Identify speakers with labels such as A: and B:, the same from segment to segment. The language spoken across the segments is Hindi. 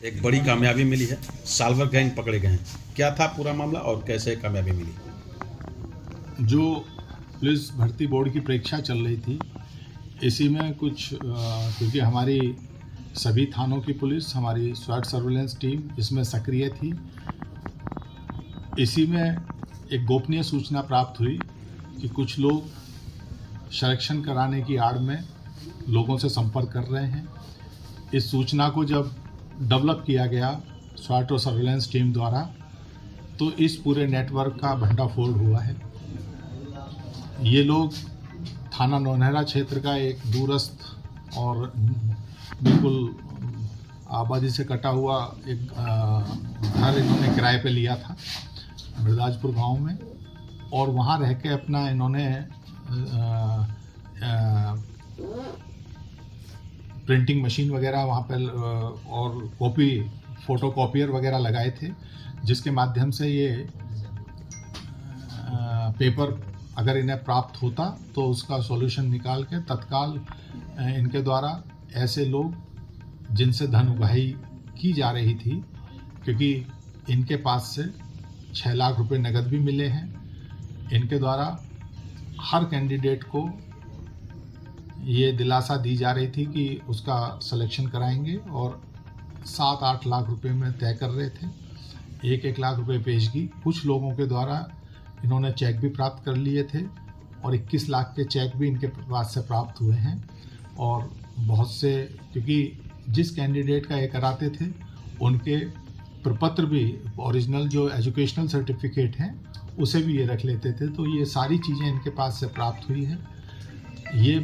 A: एक बड़ी कामयाबी मिली है, साल्वर गैंग पकड़े गए हैं। क्या था पूरा मामला और कैसे कामयाबी मिली?
B: जो पुलिस भर्ती बोर्ड की परीक्षा चल रही थी, इसी में कुछ क्योंकि हमारी सभी थानों की पुलिस, हमारी स्वाट सर्विलेंस टीम इसमें सक्रिय थी। इसी में एक गोपनीय सूचना प्राप्त हुई कि कुछ लोग संरक्षण कराने की आड़ में लोगों से संपर्क कर रहे हैं। इस सूचना को जब डेवलप किया गया स्वाट और सर्विलेंस टीम द्वारा, तो इस पूरे नेटवर्क का भंडाफोड़ हुआ है। ये लोग थाना नौनहरा क्षेत्र का एक दूरस्थ और बिल्कुल आबादी से कटा हुआ एक घर इन्होंने किराए पे लिया था मृदाजपुर गांव में, और वहाँ रह के अपना इन्होंने प्रिंटिंग मशीन वगैरह वहाँ पर और फ़ोटो कॉपियर वगैरह लगाए थे, जिसके माध्यम से ये पेपर अगर इन्हें प्राप्त होता तो उसका सॉल्यूशन निकाल के तत्काल इनके द्वारा ऐसे लोग जिनसे धन उगाही की जा रही थी, क्योंकि इनके पास से 6 लाख रुपए नकद भी मिले हैं, इनके द्वारा हर कैंडिडेट को ये दिलासा दी जा रही थी कि उसका सिलेक्शन कराएंगे, और 7-8 लाख रुपए में तय कर रहे थे। 1-1 लाख रुपए पेशगी। कुछ लोगों के द्वारा इन्होंने चेक भी प्राप्त कर लिए थे, और 21 लाख के चेक भी इनके पास से प्राप्त हुए हैं। और बहुत से, क्योंकि जिस कैंडिडेट का ये कराते थे उनके प्रपत्र भी, ओरिजिनल जो एजुकेशनल सर्टिफिकेट हैं उसे भी ये रख लेते थे। तो ये सारी चीज़ें इनके पास से प्राप्त हुई है। ये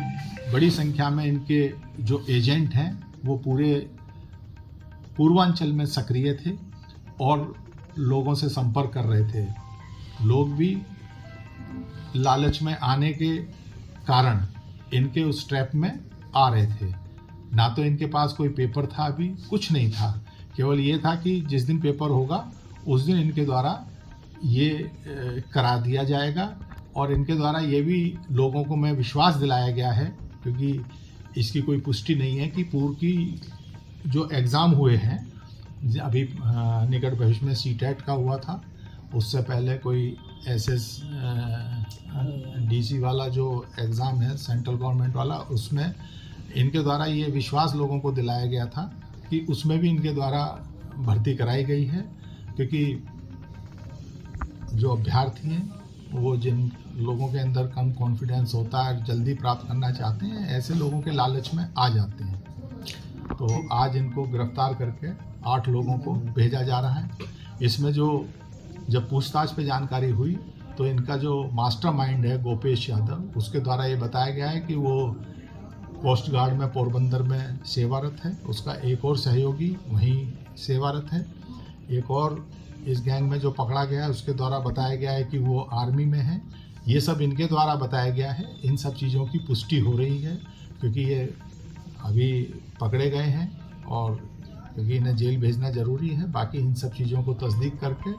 B: बड़ी संख्या में इनके जो एजेंट हैं वो पूरे पूर्वांचल में सक्रिय थे और लोगों से संपर्क कर रहे थे। लोग भी लालच में आने के कारण इनके उस ट्रैप में आ रहे थे। ना तो इनके पास कोई पेपर था, अभी कुछ नहीं था, केवल ये था कि जिस दिन पेपर होगा उस दिन इनके द्वारा ये करा दिया जाएगा। और इनके द्वारा ये भी लोगों को मैं विश्वास दिलाया गया है, क्योंकि इसकी कोई पुष्टि नहीं है कि पूर्व की जो एग्ज़ाम हुए हैं, अभी निकट भविष्य में सीटेट का हुआ था, उससे पहले कोई डीसी वाला जो एग्ज़ाम है सेंट्रल गवर्नमेंट वाला, उसमें इनके द्वारा ये विश्वास लोगों को दिलाया गया था कि उसमें भी इनके द्वारा भर्ती कराई गई है। क्योंकि जो अभ्यर्थी हैं वो जिन लोगों के अंदर कम कॉन्फिडेंस होता है, जल्दी प्राप्त करना चाहते हैं, ऐसे लोगों के लालच में आ जाते हैं। तो आज इनको गिरफ्तार करके 8 लोगों को भेजा जा रहा है। इसमें जब पूछताछ पे जानकारी हुई तो इनका जो मास्टरमाइंड है गोपेश यादव, उसके द्वारा ये बताया गया है कि वो कोस्ट गार्ड में पोरबंदर में सेवारत है, उसका एक और सहयोगी वहीं सेवारत है। एक और इस गैंग में जो पकड़ा गया है उसके द्वारा बताया गया है कि वो आर्मी में है। ये सब इनके द्वारा बताया गया है। इन सब चीज़ों की पुष्टि हो रही है, क्योंकि ये अभी पकड़े गए हैं और क्योंकि इन्हें जेल भेजना ज़रूरी है। बाकी इन सब चीज़ों को तस्दीक करके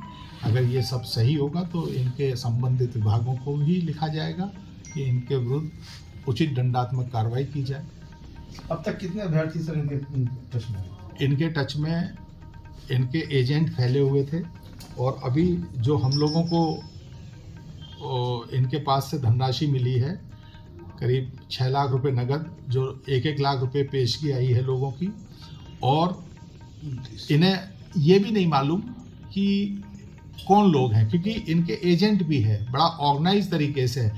B: अगर ये सब सही होगा तो इनके संबंधित विभागों को भी लिखा जाएगा कि इनके विरुद्ध उचित दंडात्मक कार्रवाई की जाए।
C: अब तक कितने अभ्यर्थी सर इनके टच में हैं?
B: इनके टच में इनके एजेंट फैले हुए थे, और अभी जो हम लोगों को इनके पास से धनराशि मिली है करीब 6 लाख रुपए नगद, जो 1-1 लाख रुपए पेशगी आई है लोगों की। और इन्हें ये भी नहीं मालूम कि कौन लोग हैं, क्योंकि इनके एजेंट भी है, बड़ा ऑर्गेनाइज तरीके से।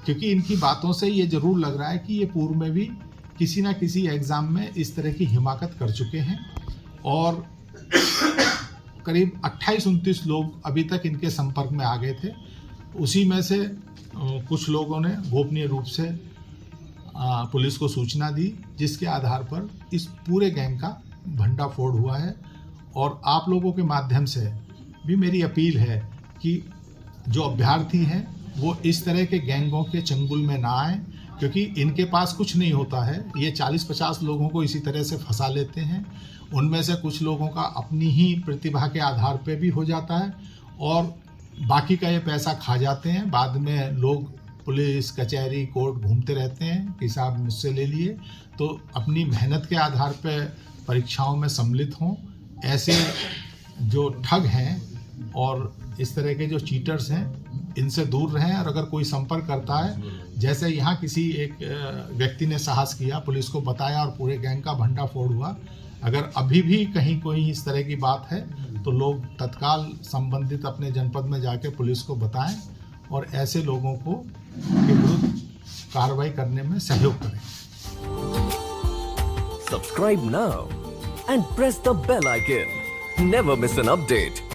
B: क्योंकि इनकी बातों से ये ज़रूर लग रहा है कि ये पूर्व में भी किसी ना किसी एग्ज़ाम में इस तरह की हिमाकत कर चुके हैं। और करीब 28-29 लोग अभी तक इनके संपर्क में आ गए थे। उसी में से कुछ लोगों ने गोपनीय रूप से पुलिस को सूचना दी, जिसके आधार पर इस पूरे गैंग का भंडाफोड़ हुआ है। और आप लोगों के माध्यम से भी मेरी अपील है कि जो अभ्यर्थी हैं वो इस तरह के गैंगों के चंगुल में ना आए, क्योंकि इनके पास कुछ नहीं होता है। ये 40-50 लोगों को इसी तरह से फंसा लेते हैं। उनमें से कुछ लोगों का अपनी ही प्रतिभा के आधार पे भी हो जाता है, और बाकी का ये पैसा खा जाते हैं। बाद में लोग पुलिस कचहरी कोर्ट घूमते रहते हैं कि साहब मुझसे ले लिए। तो अपनी मेहनत के आधार पर परीक्षाओं में सम्मिलित हों, ऐसे जो ठग हैं और इस तरह के जो चीटर्स हैं इनसे दूर रहें। और अगर कोई संपर्क करता है, जैसे यहाँ किसी एक व्यक्ति ने साहस किया, पुलिस को बताया और पूरे गैंग का भंडाफोड़ हुआ, अगर अभी भी कहीं कोई इस तरह की बात है तो लोग तत्काल संबंधित अपने जनपद में जाके पुलिस को बताएं और ऐसे लोगों को के विरुद्ध कार्रवाई करने में सहयोग करें।
D: Subscribe now and press the bell icon. Never miss an update.